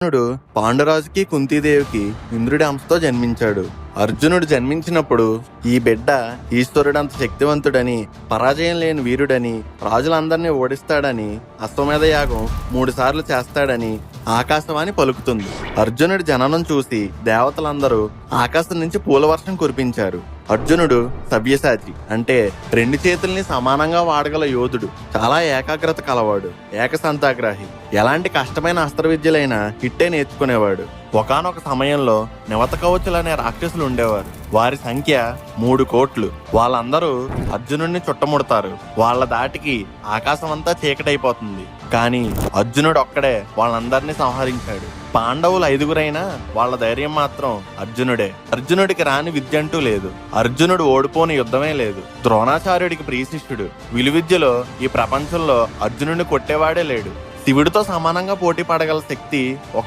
అర్జునుడు పాండురాజుకి కుంతీదేవికి ఇంద్రుడి అంశతో జన్మించాడు. అర్జునుడు జన్మించినప్పుడు ఈ బిడ్డ ఈశ్వరుడంత శక్తివంతుడని, పరాజయం లేని వీరుడని, రాజులందరినీ ఓడిస్తాడని, అశ్వమేధ యాగం 3 సార్లు చేస్తాడని ఆకాశవాణి పలుకుతుంది. అర్జునుడి జననం చూసి దేవతలందరూ ఆకాశం నుంచి పూలవర్షం కురిపించారు. అర్జునుడు సవ్యసాచి అంటే 2 చేతుల్ని సమానంగా వాడగల యోధుడు. చాలా ఏకాగ్రత కలవాడు, ఏకసంతాగ్రాహి. ఎలాంటి కష్టమైన అస్త్ర విద్యలైనా హిట్టే నేర్చుకునేవాడు. ఒకానొక సమయంలో నివత కవచులు అనే రాక్షసులు ఉండేవారు. వారి సంఖ్య 3 కోట్లు. వాళ్ళందరూ అర్జునుడిని చుట్టముడతారు. వాళ్ళ దాటికి ఆకాశం అంతా చీకటైపోతుంది. కానీ అర్జునుడు ఒక్కడే వాళ్ళందరినీ సంహరించాడు. పాండవులు 5గురైనా వాళ్ళ ధైర్యం మాత్రం అర్జునుడే. అర్జునుడికి రాని విద్య అంటూ లేదు. అర్జునుడు ఓడిపోని యుద్ధమే లేదు. ద్రోణాచార్యుడికి ప్రియశిష్యుడు. విలువిద్యలో ఈ ప్రపంచంలో అర్జునుడిని కొట్టేవాడే లేడు. శివుడితో సమానంగా పోటీ పడగల శక్తి ఒక్క